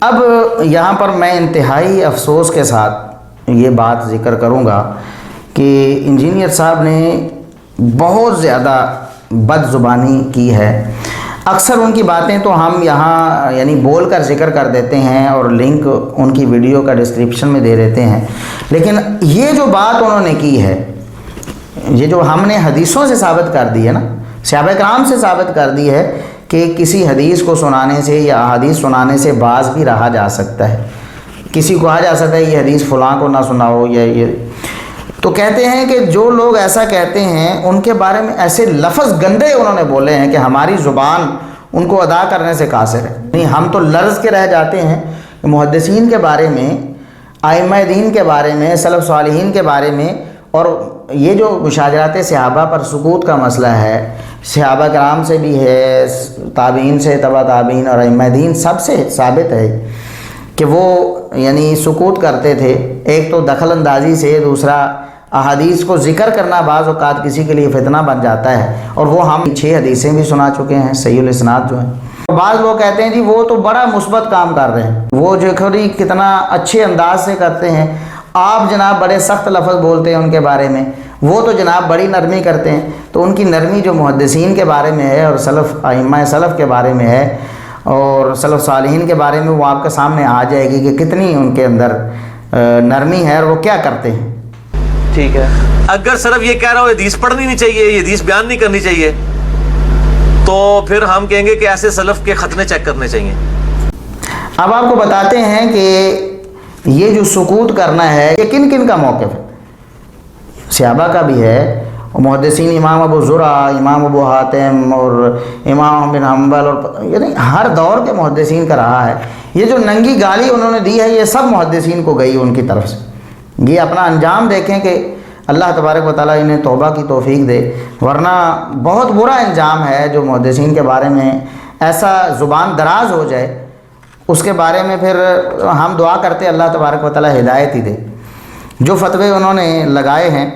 اب یہاں پر میں انتہائی افسوس کے ساتھ یہ بات ذکر کروں گا کہ انجینئر صاحب نے بہت زیادہ بد زبانی کی ہے۔ اکثر ان کی باتیں تو ہم یہاں یعنی بول کر ذکر کر دیتے ہیں اور لنک ان کی ویڈیو کا ڈسکرپشن میں دے دیتے ہیں، لیکن یہ جو بات انہوں نے کی ہے، یہ جو ہم نے حدیثوں سے ثابت کر دی ہے نا، صحابہ کرام سے ثابت کر دی ہے کہ کسی حدیث کو سنانے سے یا حدیث سنانے سے باز بھی رہا جا سکتا ہے۔ کسی کو کہا جا سکتا ہے یہ حدیث فلاں کو نہ سناؤ، یا یہ تو کہتے ہیں کہ جو لوگ ایسا کہتے ہیں ان کے بارے میں ایسے لفظ گندے انہوں نے بولے ہیں کہ ہماری زبان ان کو ادا کرنے سے قاصر ہے۔ نہیں، ہم تو لرز کے رہ جاتے ہیں کہ محدثین کے بارے میں، ائمہ دین کے بارے میں، سلف صالحین کے بارے میں، اور یہ جو مشاجرات صحابہ پر سکوت کا مسئلہ ہے، صحابہ کرام سے بھی ہے، تابعین سے، تبع تابعین اور ائمہ دین سب سے ثابت ہے کہ وہ یعنی سکوت کرتے تھے۔ ایک تو دخل اندازی سے، دوسرا احادیث کو ذکر کرنا بعض اوقات کسی کے لیے فتنہ بن جاتا ہے، اور وہ ہم 6 حدیثیں بھی سنا چکے ہیں صحیح الاسناد جو ہیں۔ بعض لوگ کہتے ہیں جی وہ تو بڑا مثبت کام کر رہے ہیں، وہ جو کتنا اچھے انداز سے کرتے ہیں، آپ جناب بڑے سخت لفظ بولتے ہیں ان کے بارے میں، وہ تو جناب بڑی نرمی کرتے ہیں۔ تو ان کی نرمی جو محدثین کے بارے میں ہے اور سلف ائمہ سلف کے بارے میں ہے اور سلف صالحین کے بارے میں، وہ آپ کے سامنے آ جائے گی کہ کتنی ان کے اندر نرمی ہے اور وہ کیا کرتے ہیں۔ ٹھیک ہے، اگر صرف یہ کہہ رہا ہو حدیث پڑھنی نہیں چاہیے، یہ حدیث بیان نہیں کرنی چاہیے، تو پھر ہم کہیں گے کہ ایسے سلف کے ختنے چیک کرنے چاہیے۔ اب آپ کو بتاتے ہیں کہ یہ جو سکوت کرنا ہے یہ کن کن کا موقف ہے۔ صحابہ کا بھی ہے، محدثین امام ابو زرع، امام ابو حاتم اور امام بن حنبل، اور یعنی ہر دور کے محدثین کا رہا ہے۔ یہ جو ننگی گالی انہوں نے دی ہے یہ سب محدثین کو گئی ان کی طرف سے۔ یہ اپنا انجام دیکھیں کہ اللہ تبارک و تعالیٰ انہیں توبہ کی توفیق دے، ورنہ بہت برا انجام ہے جو محدثین کے بارے میں ایسا زبان دراز ہو جائے، اس کے بارے میں پھر ہم دعا کرتے اللہ تبارک و تعالیٰ ہدایت ہی دے۔ جو فتوے انہوں نے لگائے ہیں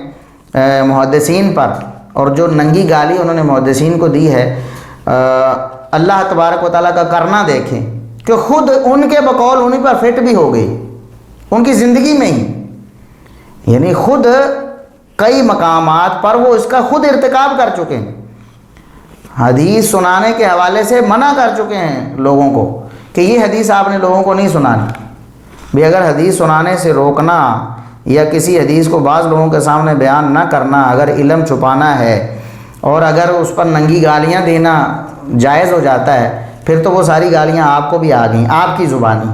محدثین پر اور جو ننگی گالی انہوں نے محدثین کو دی ہے، اللہ تبارک و تعالیٰ کا کرنا دیکھیں کہ خود ان کے بقول انہیں پر فٹ بھی ہو گئی ان کی زندگی میں ہی، یعنی خود کئی مقامات پر وہ اس کا خود ارتکاب کر چکے ہیں، حدیث سنانے کے حوالے سے منع کر چکے ہیں لوگوں کو کہ یہ حدیث آپ نے لوگوں کو نہیں سنانی۔ بھی اگر حدیث سنانے سے روکنا یا کسی حدیث کو بعض لوگوں کے سامنے بیان نہ کرنا، اگر علم چھپانا ہے اور اگر اس پر ننگی گالیاں دینا جائز ہو جاتا ہے، پھر تو وہ ساری گالیاں آپ کو بھی آ گئیں، آپ کی زبانی۔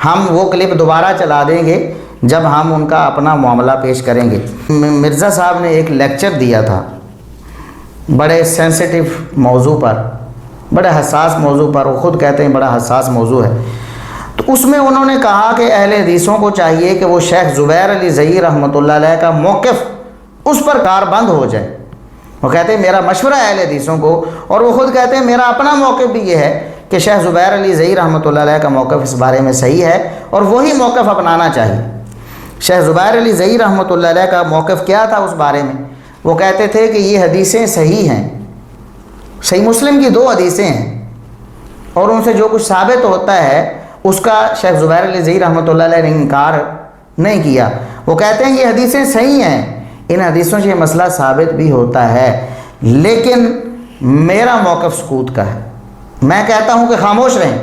ہم وہ کلپ دوبارہ چلا دیں گے جب ہم ان کا اپنا معاملہ پیش کریں گے۔ مرزا صاحب نے ایک لیکچر دیا تھا بڑے سینسٹیو موضوع پر، بڑے حساس موضوع پر، وہ خود کہتے ہیں بڑا حساس موضوع ہے۔ تو اس میں انہوں نے کہا کہ اہل حدیثوں کو چاہیے کہ وہ شیخ زبیر علی زئی رحمۃ اللہ علیہ کا موقف اس پر کار بند ہو جائے۔ وہ کہتے ہیں میرا مشورہ ہے اہل حدیثوں کو، اور وہ خود کہتے ہیں میرا اپنا موقف بھی یہ ہے کہ شیخ زبیر علی زئی رحمۃ اللہ علیہ کا موقف اس بارے میں صحیح ہے اور وہی موقف اپنانا چاہیے۔ شیخ زبیر علی زئی رحمۃ اللہ علیہ کا موقف کیا تھا اس بارے میں؟ وہ کہتے تھے کہ یہ حدیثیں صحیح ہیں، صحیح مسلم کی 2 حدیثیں ہیں، اور ان سے جو کچھ ثابت ہوتا ہے اس کا شیخ زبیر علی زئی رحمۃ اللہ علیہ نے انکار نہیں کیا۔ وہ کہتے ہیں یہ حدیثیں صحیح ہیں، ان حدیثوں سے یہ مسئلہ ثابت بھی ہوتا ہے، لیکن میرا موقف سکوت کا ہے۔ میں کہتا ہوں کہ خاموش رہیں،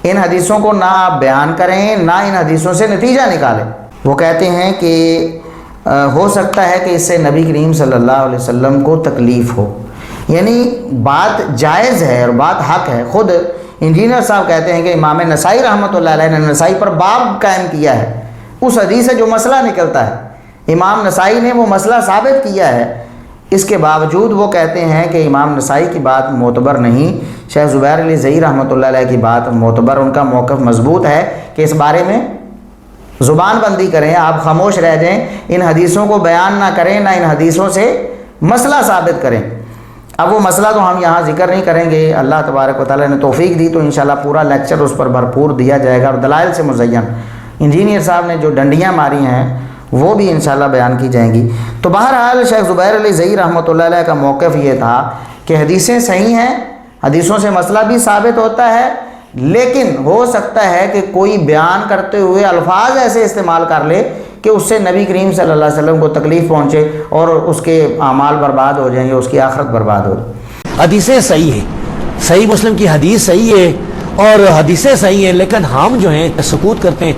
ان حدیثوں کو نہ آپ بیان کریں، نہ ان حدیثوں سے نتیجہ نکالیں۔ وہ کہتے ہیں کہ ہو سکتا ہے کہ اس سے نبی کریم صلی اللہ علیہ وسلم کو تکلیف ہو، یعنی بات جائز ہے اور بات حق ہے۔ خود انجینئر صاحب کہتے ہیں کہ امام نسائی رحمۃ اللہ علیہ نے نسائی پر باب قائم کیا ہے، اس حدیث سے جو مسئلہ نکلتا ہے امام نسائی نے وہ مسئلہ ثابت کیا ہے، اس کے باوجود وہ کہتے ہیں کہ امام نسائی کی بات معتبر نہیں، شیخ زبیر علی زئی رحمۃ اللہ علیہ کی بات معتبر، ان کا موقف مضبوط ہے کہ اس بارے میں زبان بندی کریں، آپ خاموش رہ جائیں، ان حدیثوں کو بیان نہ کریں، نہ ان حدیثوں سے مسئلہ ثابت کریں۔ اب وہ مسئلہ تو ہم یہاں ذکر نہیں کریں گے، اللہ تبارک و تعالیٰ نے توفیق دی تو انشاءاللہ پورا لیکچر اس پر بھرپور دیا جائے گا، اور دلائل سے مزین انجینئر صاحب نے جو ڈنڈیاں ماری ہیں وہ بھی انشاءاللہ بیان کی جائیں گی۔ تو بہرحال شیخ زبیر علی زئی رحمۃ اللہ علیہ کا موقف یہ تھا کہ حدیثیں صحیح ہیں، حدیثوں سے مسئلہ بھی ثابت ہوتا ہے، لیکن ہو سکتا ہے کہ کوئی بیان کرتے ہوئے الفاظ ایسے استعمال کر لے کہ اس سے نبی کریم صلی اللہ علیہ وسلم کو تکلیف پہنچے اور اس کے اعمال برباد ہو جائیں یا اس کی آخرت برباد ہو جائے۔ حدیثیں صحیح ہیں، صحیح مسلم کی حدیث صحیح ہے اور حدیثیں صحیح ہیں، لیکن ہم جو ہیں سکوت کرتے ہیں۔